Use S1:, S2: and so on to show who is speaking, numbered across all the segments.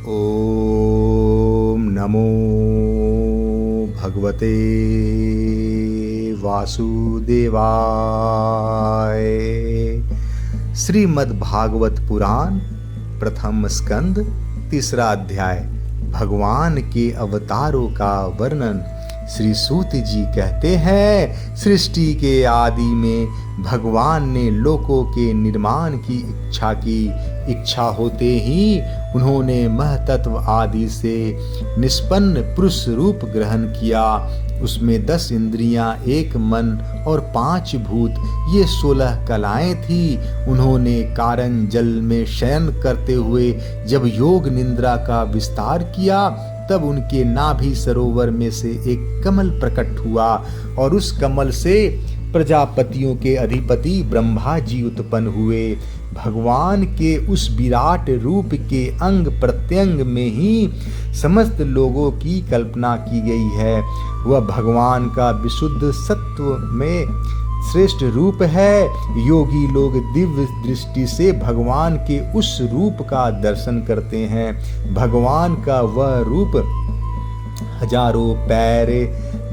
S1: ओम नमो भगवते वासुदेवाय। श्रीमद् भागवत पुराण प्रथम स्कंद तीसरा अध्याय। भगवान के अवतारों का वर्णन। श्री सूत जी कहते हैं, सृष्टि के आदि में भगवान ने लोकों के निर्माण की इच्छा होते ही उन्होंने महतत्व आदि से निष्पन्न पुरुष रूप ग्रहण किया। उसमें 10 इंद्रियां, 1 मन और 5 भूत, ये 16 कलाएं थी। उन्होंने कारण जल में शयन करते हुए जब योग निद्रा का विस्तार किया, तब उनके नाभि सरोवर में से एक कमल प्रकट हुआ और उस कमल से प्रजापतियों के अधिपति ब्रह्मा जी उत्पन्न हुए। भगवान के उस विराट रूप के अंग प्रत्यंग में ही समस्त लोगों की कल्पना की गई है। वह भगवान का विशुद्ध सत्व में श्रेष्ठ रूप है। योगी लोग दिव्य दृष्टि से भगवान के उस रूप का दर्शन करते हैं। भगवान का वह रूप हजारों पैर,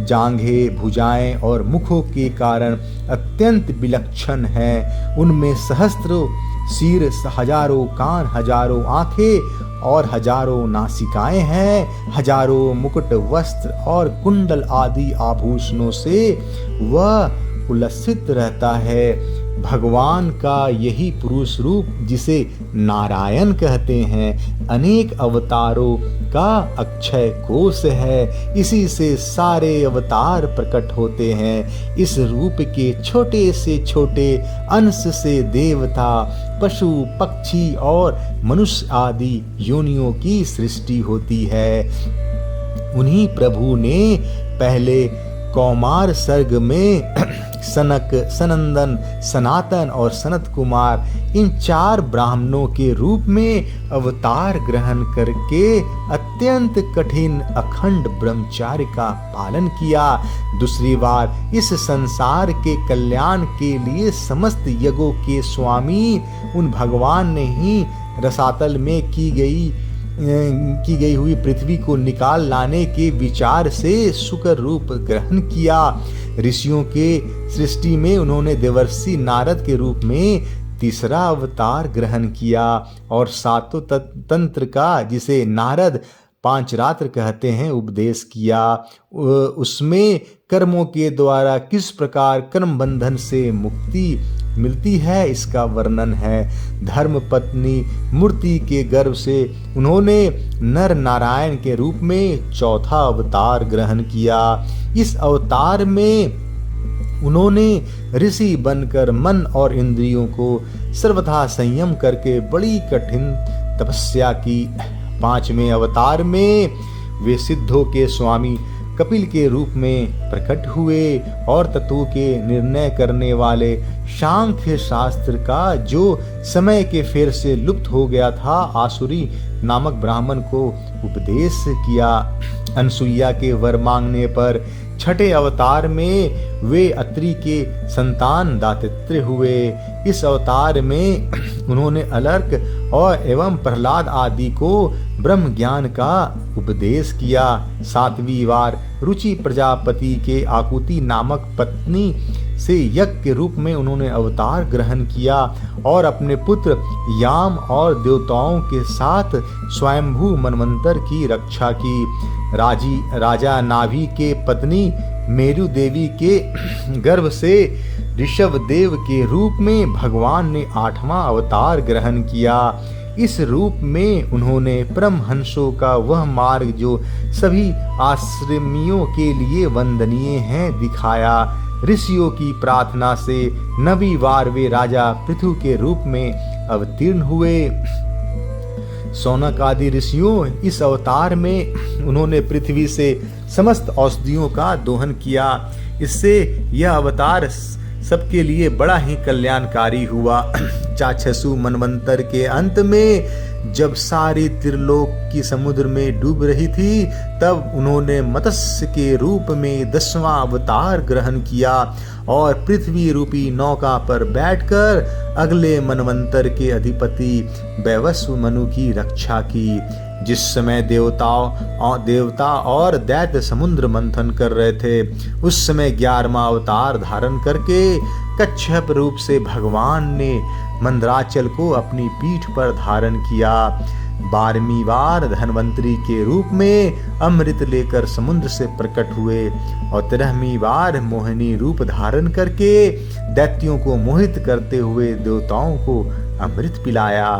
S1: जांघें, भुजाएं और मुखों के कारण अत्यंत विलक्षण है। उनमें सहस्त्रों सिर, हजारों कान, हजारों आंखें और हजारों नासिकाएं हैं। हजारों मुकुट, वस्त्र और कुंडल आदि आभूषणों से वह उल्लसित रहता है। भगवान का यही पुरुष रूप, जिसे नारायण कहते हैं, अनेक अवतारों का अक्षय कोश है। इसी से सारे अवतार प्रकट होते हैं। इस रूप के छोटे से छोटे अंश से देवता, पशु, पक्षी और मनुष्य आदि योनियों की सृष्टि होती है। उन्हीं प्रभु ने पहले कौमार सर्ग में सनक, सनंदन, सनातन और सनत कुमार, इन 4 ब्राह्मणों के रूप में अवतार ग्रहण करके अत्यंत कठिन अखंड ब्रह्मचार्य का पालन किया। दूसरी बार इस संसार के कल्याण के लिए समस्त यज्ञों के स्वामी उन भगवान ने ही रसातल में की गई हुई पृथ्वी को निकाल लाने के विचार से शुक्र रूप ग्रहण किया। ऋषियों के सृष्टि में उन्होंने देवर्षि नारद के रूप में तीसरा अवतार ग्रहण किया और 7 तंत्र का, जिसे नारद 5 रात्र कहते हैं, उपदेश किया। उसमें कर्मों के द्वारा किस प्रकार कर्म बंधन से मुक्ति मिलती है, इसका वर्णन है। धर्म पत्नी मूर्ति के गर्भ से उन्होंने नर नारायण के रूप में चौथा अवतार ग्रहण किया। इस अवतार में उन्होंने ऋषि बनकर मन और इंद्रियों को सर्वथा संयम करके बड़ी कठिन तपस्या की। 5वें अवतार में वे सिद्धों के स्वामी कपिल के रूप में प्रकट हुए और तत्वों के निर्णय करने वाले सांख्य शास्त्र का, जो समय के फेर से लुप्त हो गया था, आसुरी नामक ब्राह्मण को उपदेश किया। अनसुईया के वर मांगने पर 6ठे अवतार में वे अत्रि के संतान दातित्र्य हुए। इस अवतार में उन्होंने अलर्क और एवं प्रहलाद आदि को ब्रह्म ज्ञान का उपदेश किया। 7वीं बार रुचि प्रजापति के आकुति नामक पत्नी से यज्ञ के रूप में उन्होंने अवतार ग्रहण किया और अपने पुत्र याम और देवताओं के साथ स्वयंभू मनवंतर की रक्षा की। राजा नाभि के पत्नी मेरु देवी के गर्भ से ऋषभ देव के रूप में भगवान ने 8वां अवतार ग्रहण किया। इस रूप में उन्होंने परमहंसों का वह मार्ग, जो सभी आश्रमियों के लिए वंदनीय है, दिखाया। ऋषियों की प्रार्थना से 9वीं बार वे राजा पृथु के रूप में अवतीर्ण हुए। सौनक आदि ऋषियों, इस अवतार में उन्होंने पृथ्वी से समस्त औषधियों का दोहन किया। इससे यह अवतार सबके लिए बड़ा ही कल्याणकारी हुआ। चाक्षसु मनवंतर के अंत में जब सारी त्रिलोक की समुद्र में डूब रही थी, तब उन्होंने मत्स्य के रूप में 10वां अवतार ग्रहण किया और पृथ्वी रूपी नौका पर बैठकर अगले मनवंतर के अधिपति वैवस्व मनु की रक्षा की। जिस समय देवता और दैत्य समुद्र मंथन कर रहे थे, उस समय 11वां अवतार धारण करके कच्छप रूप से भगवान ने मंदराचल को अपनी पीठ पर धारण किया। 12वीं बार धन्वंतरी के रूप में अमृत लेकर समुद्र से प्रकट हुए और 13वीं बार मोहिनी रूप धारण करके दैत्यों को मोहित करते हुए देवताओं को अमृत पिलाया।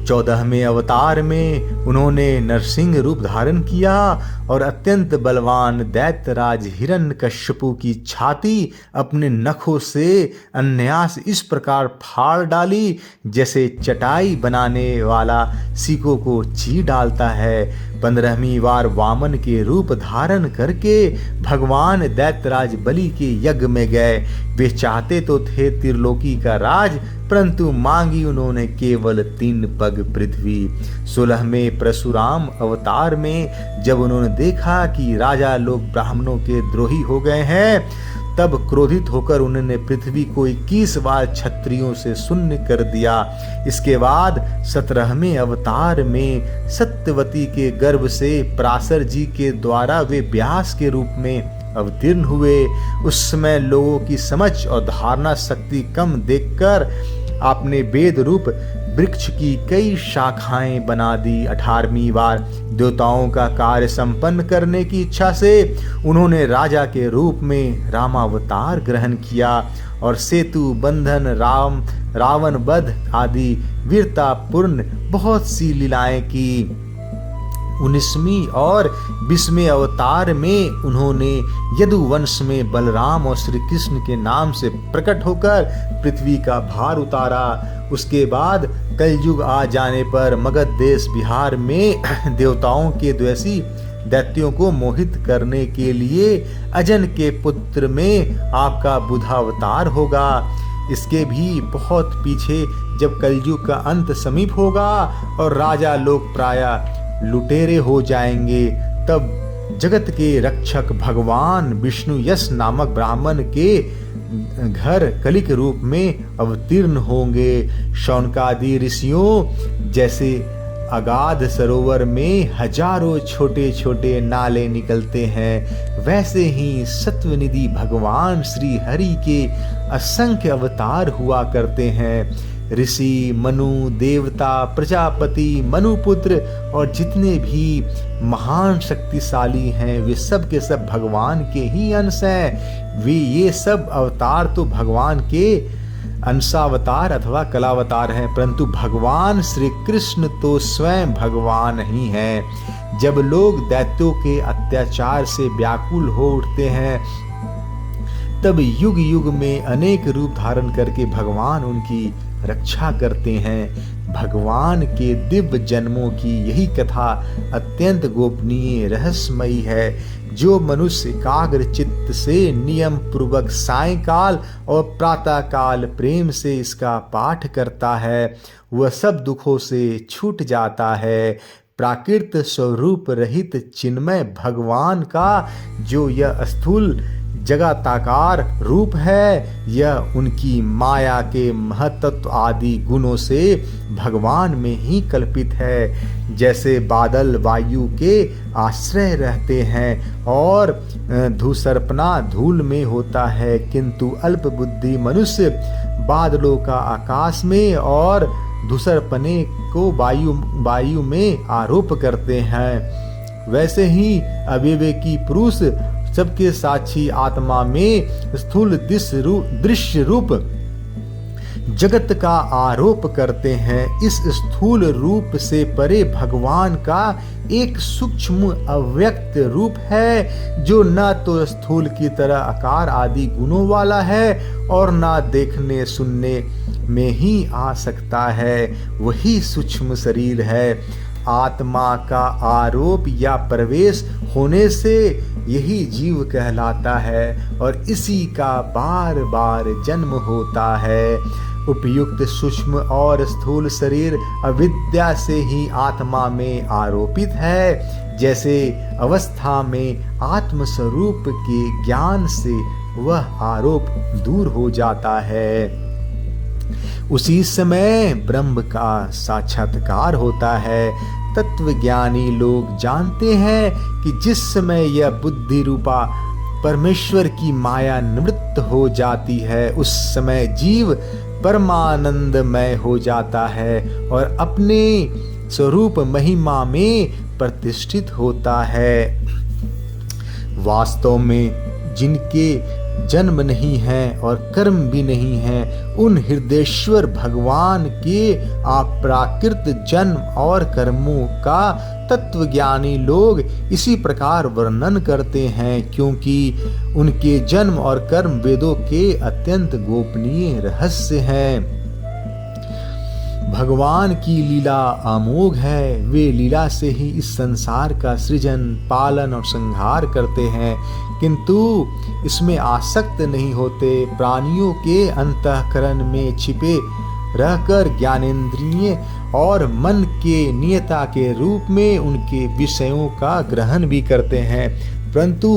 S1: 14वें अवतार में उन्होंने नरसिंह रूप धारण किया और अत्यंत बलवान दैत्यराज हिरण्यकश्यपु की छाती अपने नखों से अन्यास इस प्रकार फाड़ डाली जैसे चटाई बनाने वाला सीकों को चीर डालता है। 15वीं बार वामन के रूप धारण करके भगवान दैत्यराज बलि के यज्ञ में गए। वे चाहते तो थे त्रिलोकी का राज, परंतु मांगी उन्होंने केवल 3 पग पृथ्वी। 16वें परशुराम अवतार में जब उन्होंने देखा कि राजा लोग ब्राह्मणों के द्रोही हो गए हैं, तब क्रोधित होकर उन्होंने पृथ्वी को 21 बार क्षत्रियों से शून्य कर दिया। इसके बाद 17वें अवतार में सत्यवती के गर्भ से पराशर जी के द्वारा वे व्यास के रूप में अवतीर्ण हुए। उस समय लोगों की समझ और धारणा शक्ति कम देखकर आपने वेद रूप वृक्ष की कई शाखाएं बना दी। 18वीं बार देवताओं का कार्य संपन्न करने की इच्छा से उन्होंने राजा के रूप में रामावतार ग्रहण किया और सेतु बंधन, रावण वध आदि वीरतापूर्ण बहुत सी लीलाएं की। 19वीं और 20वें अवतार में उन्होंने यदुवंश में बलराम और श्री कृष्ण के नाम से प्रकट होकर पृथ्वी का भार उतारा। उसके बाद कलयुग आ जाने पर मगध देश बिहार में देवताओं के द्वेषी दैत्यों को मोहित करने के लिए अजन के पुत्र में आपका बुधावतार होगा। इसके भी बहुत पीछे जब कलयुग का अंत समीप होगा और राजा लोग प्रायः लुटेरे हो जाएंगे, तब जगत के रक्षक भगवान विष्णु यश नामक ब्राह्मण के घर कलिक रूप में अवतीर्ण होंगे। शौनकादि ऋषियों जैसे अगाध सरोवर में हजारों छोटे छोटे नाले निकलते हैं, वैसे ही सत्वनिधि भगवान श्री हरि के असंख्य अवतार हुआ करते हैं। ऋषि, मनु, देवता, प्रजापति, मनुपुत्र और जितने भी महान शक्तिशाली हैं वे सब के सब भगवान के ही अंश हैं। वे ये सब अवतार तो भगवान के अंशावतार अथवा कलावतार हैं, परंतु भगवान श्री कृष्ण तो स्वयं भगवान ही हैं। जब लोग दैत्यों के अत्याचार से व्याकुल हो उठते हैं, तब युग युग में अनेक रूप धारण करके भगवान उनकी रक्षा करते हैं। भगवान के दिव्य जन्मों की यही कथा अत्यंत गोपनीय रहस्यमयी है। जो मनुष्य एकाग्र चित्त से नियम पूर्वक सायंकाल और प्रातः काल प्रेम से इसका पाठ करता है, वह सब दुखों से छूट जाता है। प्राकृत स्वरूप रहित चिन्मय भगवान का जो यह स्थूल जगताकार रूप है, यह उनकी माया के महत्त्व आदि गुणों से भगवान में ही कल्पित है। जैसे बादल वायु के आश्रय रहते हैं और धूसरपना धूल में होता है, किंतु अल्प बुद्धि मनुष्य बादलों का आकाश में और धूसरपने को वायु में आरोप करते हैं। वैसे ही अविवेकी पुरुष सबके साक्षी आत्मा में स्थूल दृश्य रूप जगत का आरोप करते हैं। इस स्थूल रूप से परे भगवान का एक सूक्ष्म अव्यक्त रूप है, जो न तो स्थूल की तरह आकार आदि गुणों वाला है और न देखने सुनने में ही आ सकता है। वही सूक्ष्म शरीर है। आत्मा का आरोप या प्रवेश होने से यही जीव कहलाता है और इसी का बार बार जन्म होता है। उपयुक्त सूक्ष्म और स्थूल शरीर अविद्या से ही आत्मा में आरोपित है। जैसे अवस्था में आत्म स्वरूप के ज्ञान से वह आरोप दूर हो जाता है, उसी समय ब्रह्म का साक्षात्कार होता है। तत्वज्ञानी लोग जानते हैं कि जिस समय यह बुद्धि रूपा परमेश्वर की माया निवृत्त हो जाती है, उस समय जीव परमानंदमय हो जाता है और अपने स्वरूप महिमा में प्रतिष्ठित होता है। वास्तव में जिनके जन्म नहीं है और कर्म भी नहीं है, उन हृदयेश्वर भगवान के अप्राकृत जन्म और कर्मों का तत्वज्ञानी लोग इसी प्रकार वर्णन करते हैं, क्योंकि उनके जन्म और कर्म वेदों के अत्यंत गोपनीय रहस्य हैं। भगवान की लीला अमोघ है। वे लीला से ही इस संसार का सृजन, पालन और संहार करते हैं, किंतु इसमें आसक्त नहीं होते। प्राणियों के अंतःकरण में छिपे रहकर ज्ञानेंद्रिय और मन के नियता के रूप में उनके विषयों का ग्रहण भी करते हैं, परंतु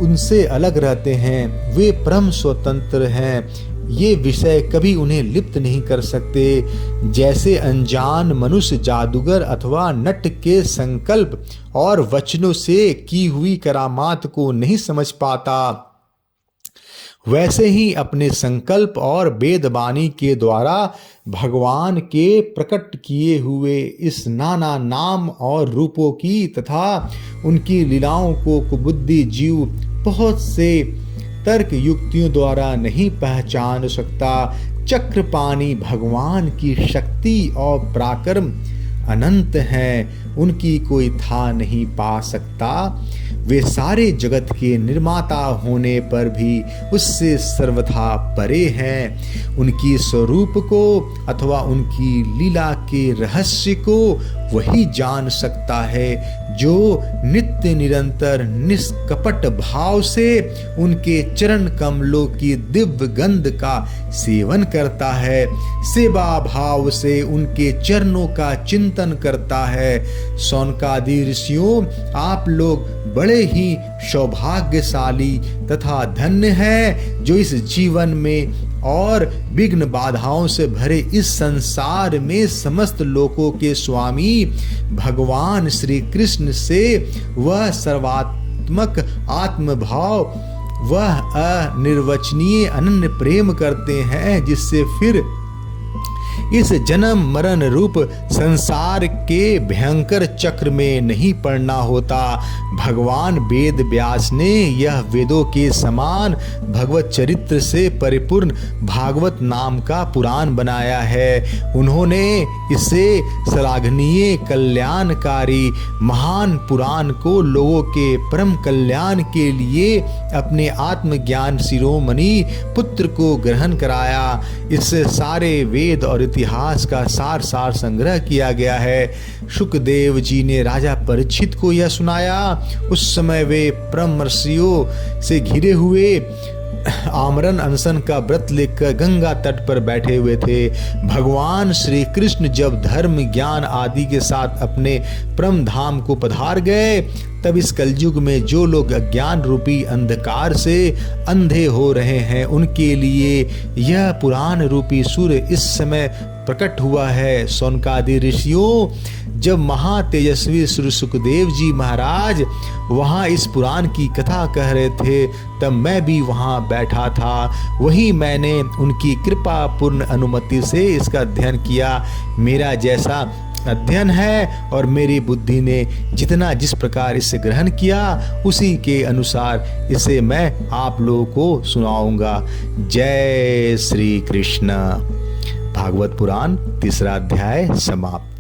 S1: उनसे अलग रहते हैं। वे परम स्वतंत्र हैं। ये विषय कभी उन्हें लिप्त नहीं कर सकते। जैसे अनजान मनुष्य जादूगर अथवा नट के संकल्प और वचनों से की हुई करामात को नहीं समझ पाता, वैसे ही अपने संकल्प और वेदवाणी के द्वारा भगवान के प्रकट किए हुए इस नाना नाम और रूपों की तथा उनकी लीलाओं को कुबुद्धि जीव बहुत से तर्क युक्तियों द्वारा नहीं पहचान सकता। चक्रपाणी भगवान की शक्ति और पराक्रम अनंत हैं, उनकी कोई था नहीं पा सकता। वे सारे जगत के निर्माता होने पर भी उससे सर्वथा परे हैं। उनकी स्वरूप को अथवा उनकी लीला के रहस्य को वही जान सकता है जो नित्य निरंतर निष्कपट भाव से उनके चरण कमलों की दिव्य गंध का सेवन करता है, सेवा भाव से उनके चरणों का चिंतन करता है। शौनकादि ऋषियों, आप लोग बड़े ही सौभाग्यशाली तथा धन्य हैं जो इस जीवन में और विघ्न बाधाओं से भरे इस संसार में समस्त लोकों के स्वामी भगवान श्री कृष्ण से वह सर्वात्मक आत्मभाव, वह अनिर्वचनीय अनन्य प्रेम करते हैं, जिससे फिर इस जन्म मरण रूप संसार के भयंकर चक्र में नहीं पड़ना होता। भगवान वेद व्यास ने यह वेदों के समान भगवत चरित्र से परिपूर्ण भागवत नाम का पुराण बनाया है। उन्होंने इसे श्लाघनीय कल्याणकारी महान पुराण को लोगों के परम कल्याण के लिए अपने आत्मज्ञान शिरोमणि पुत्र को ग्रहण कराया। इससे सारे वेद और इतिहास का सार संग्रह किया गया है। शुकदेव जी ने राजा परीक्षित को यह सुनाया। उस समय वे परम ऋषियों से घिरे हुए आमरण अनशन का व्रत लेकर गंगा तट पर बैठे हुए थे। भगवान श्री कृष्ण जब धर्म ज्ञान आदि के साथ अपने परम धाम को पधार गए, तब इस कलयुग में जो लोग अज्ञान रूपी अंधकार से अंधे हो रहे हैं, उनके लिए यह पुराण रूपी सूर्य इस समय प्रकट हुआ है। शौनकादि ऋषियों, जब महातेजस्वी श्री सुखदेव जी महाराज वहाँ इस पुराण की कथा कह रहे थे, तब मैं भी वहाँ बैठा था। वही मैंने उनकी कृपा पूर्ण अनुमति से इसका अध्ययन किया। मेरा जैसा अध्ययन है और मेरी बुद्धि ने जितना जिस प्रकार इसे ग्रहण किया, उसी के अनुसार इसे मैं आप लोगों को सुनाऊंगा। जय श्री कृष्ण। भागवत पुराण 3 अध्याय समाप्त।